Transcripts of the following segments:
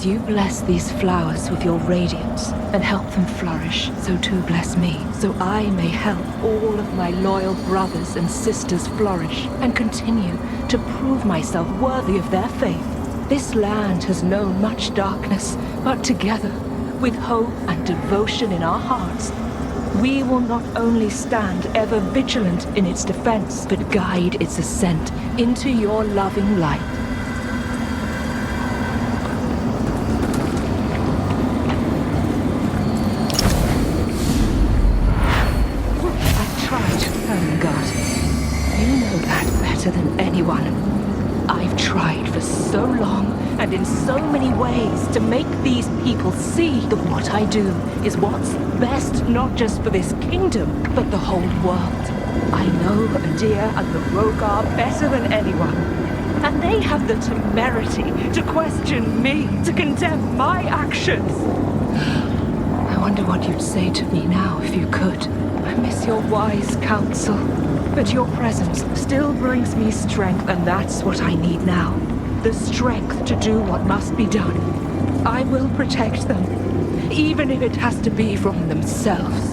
As you bless these flowers with your radiance and help them flourish, so too bless me, so I may help all of my loyal brothers and sisters flourish and continue to prove myself worthy of their faith. This land has known much darkness, but together, with hope and devotion in our hearts, we will not only stand ever vigilant in its defense, but guide its ascent into your loving light. You know that better than anyone. I've tried for so long and in so many ways to make these people see that what I do is what's best not just for this kingdom, but the whole world. I know Adyr and the Rogar better than anyone. And they have the temerity to question me, to condemn my actions. I wonder what you'd say to me now if you could. I miss your wise counsel. But your presence still brings me strength, and that's what I need now. The strength to do what must be done. I will protect them, even if it has to be from themselves.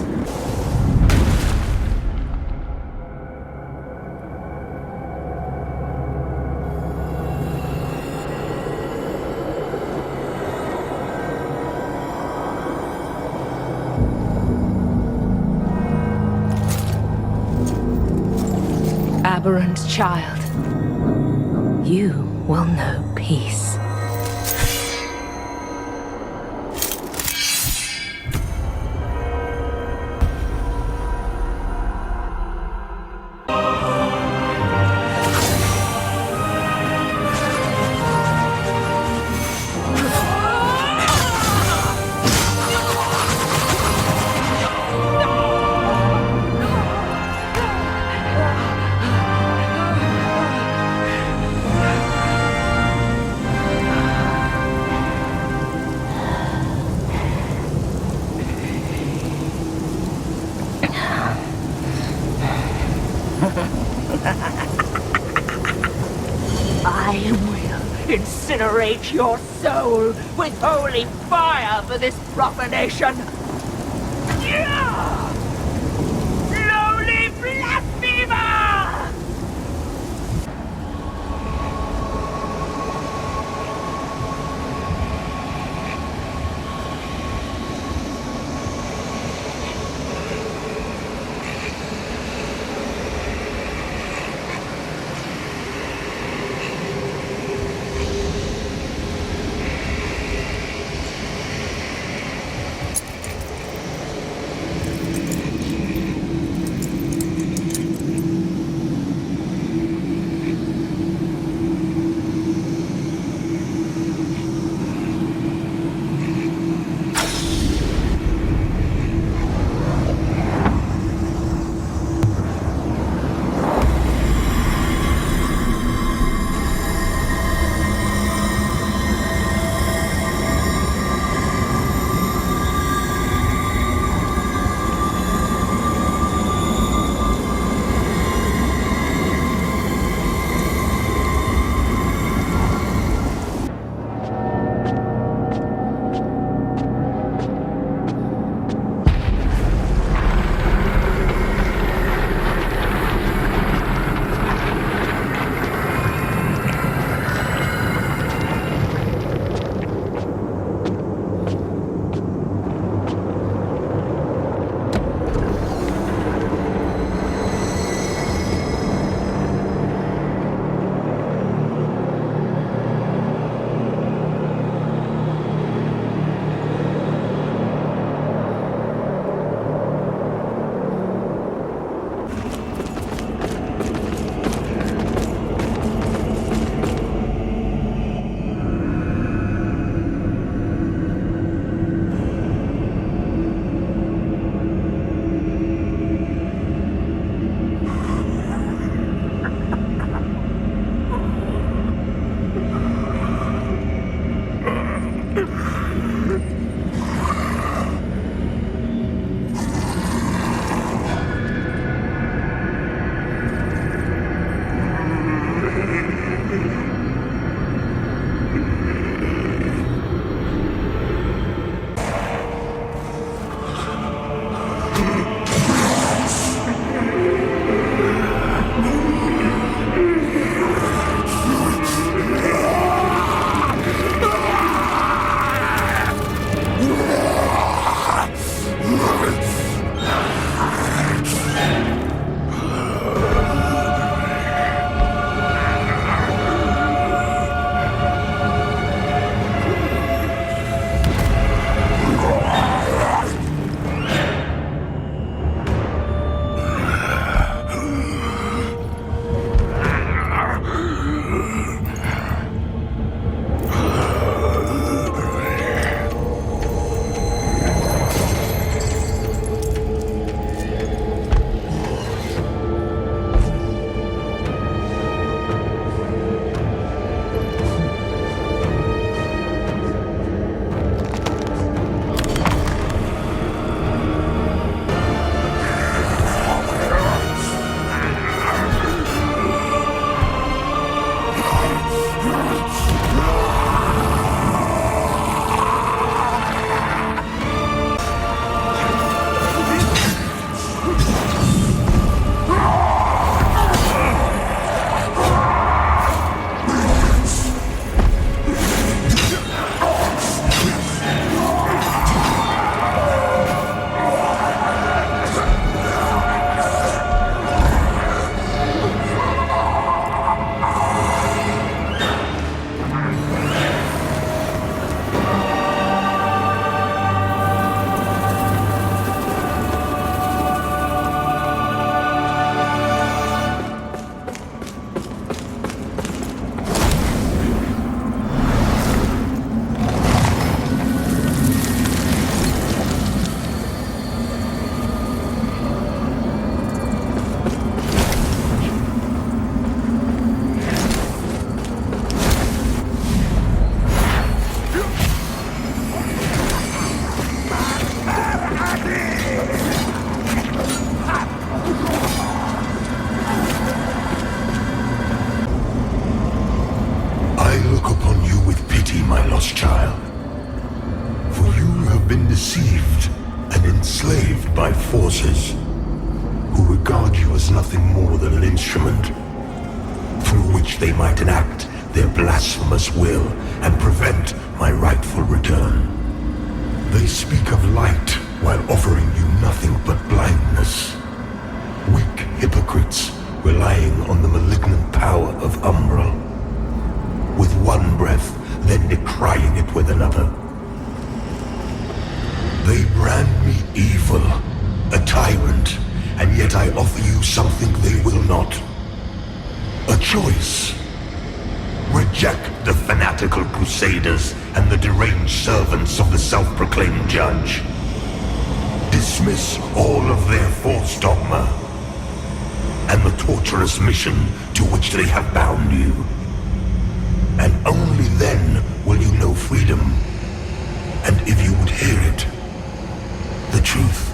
Aberrant child, you will know peace. I will incinerate your soul with holy fire for this profanation. Lowly blasphemer! lost child. For you have been deceived and enslaved by forces who regard you as nothing more than an instrument through which they might enact their blasphemous will and prevent my rightful return. They speak of light while offering you nothing but blindness. Weak hypocrites relying on the malignant power of Umbral. With one breath, then decrying it with another. They brand me evil, a tyrant, and yet I offer you something they will not. A choice. Reject the fanatical crusaders and the deranged servants of the self-proclaimed judge. Dismiss all of their false dogma and the torturous mission to which they have bound you. And only then will you know freedom. And if you would hear it, the truth.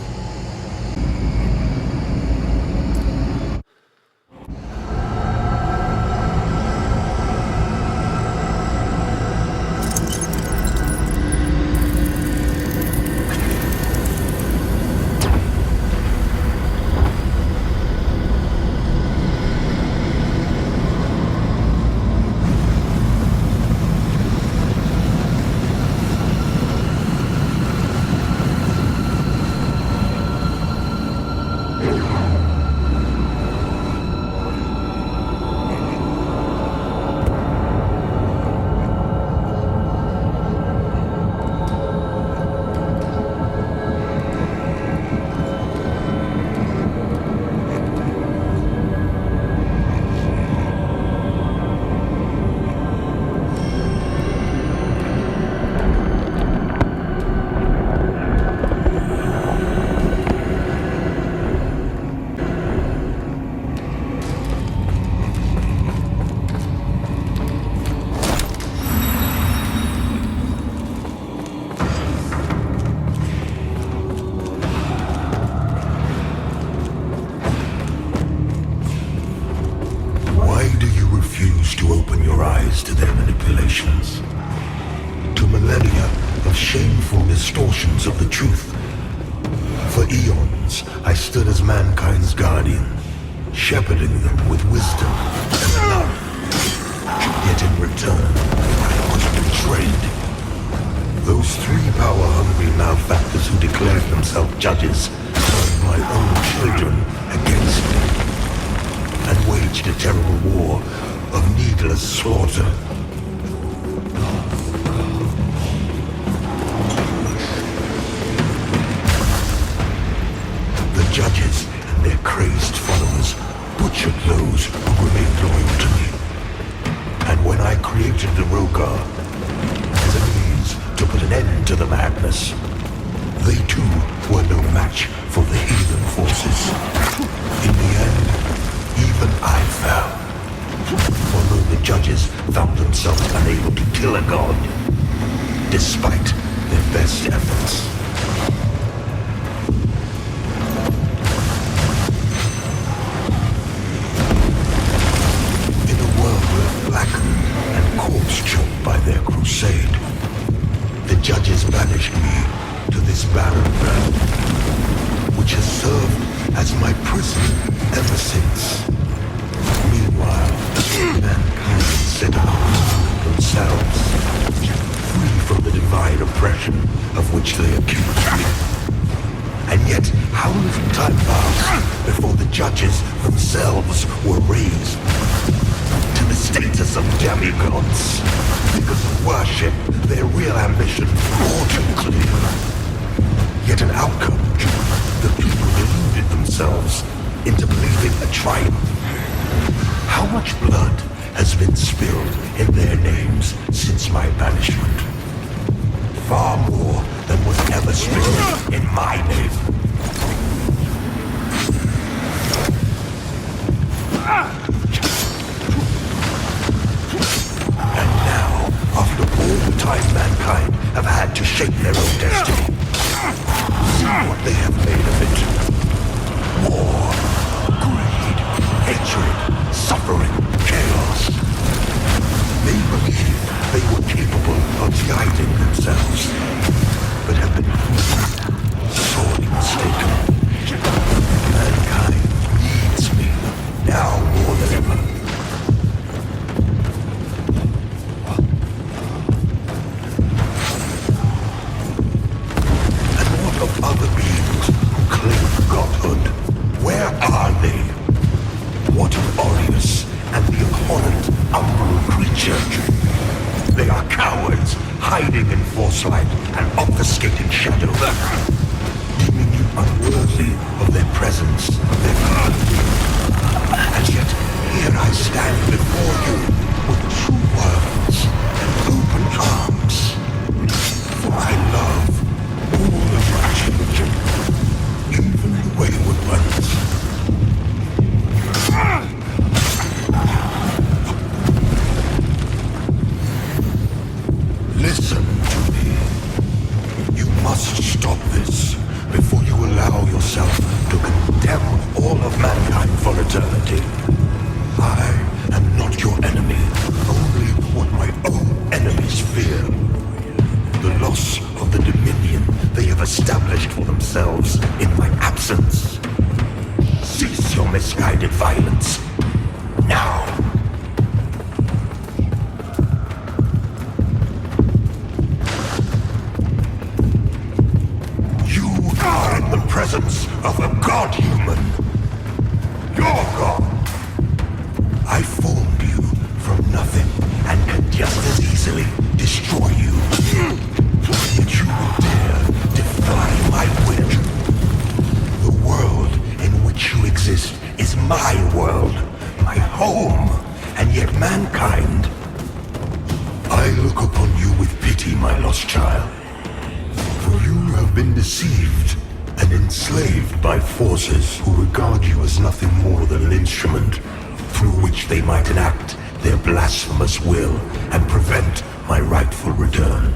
To their manipulations, to millennia of shameful distortions of the truth. For eons, I stood as mankind's guardian, shepherding them with wisdom and love. Yet in return, I was betrayed. Those three power-hungry malefactors who declared themselves judges turned my own children against me and waged a terrible war of needless slaughter. The judges and their crazed followers butchered those who remained loyal to me. And when I created the Rogar as a means to put an end to the madness, they too were no match for the heathen forces. In the end, even I fell. Although the judges found themselves unable to kill a god, despite their best efforts. In a world left blackened and corpse-choked by their crusade, the judges banished me to this barren realm, which has served as my prison ever since. Meanwhile, mankind set up themselves, free from the divine oppression of which they accuse me. And yet, how little time passed before the judges themselves were raised to the status of demigods. Because of worship, their real ambition all too clear. Yet an outcome, the people deluded themselves into believing a triumph. How much blood has been spilled in their names since my banishment? Far more than was ever spilled in my name. And now, after all the time mankind have had to shape their own destiny, see what they have made of it. War, greed, hatred, suffering, chaos. They believed they were capable of the themselves, but have been sorely mistaken. Mankind needs me now more than ever. And what of other beings who claim godhood? Where are they? What of Orius and the abhorrent umbral creature? They are cowards, hiding in foresight and obfuscating shadow. Deeming you unworthy of their presence, their blood. And yet, here I stand before you with true words and open arms. For I love all of your children, even the wayward ones. Listen to me. You must stop this before you allow yourself to condemn all of mankind for eternity. I am not your enemy, only what my own enemies fear. The loss of the dominion they have established for themselves in my absence. Cease your misguided violence. Now! You are in the presence of a god-human. Your god. I formed you from nothing and can just as easily destroy you. Yet you will dare defy my will. The world in which you exist is my world, my home, and yet mankind. I look upon you with pity, my lost child. For you have been deceived and enslaved by forces who regard you as nothing more than an instrument through which they might enact their blasphemous will and prevent my rightful return.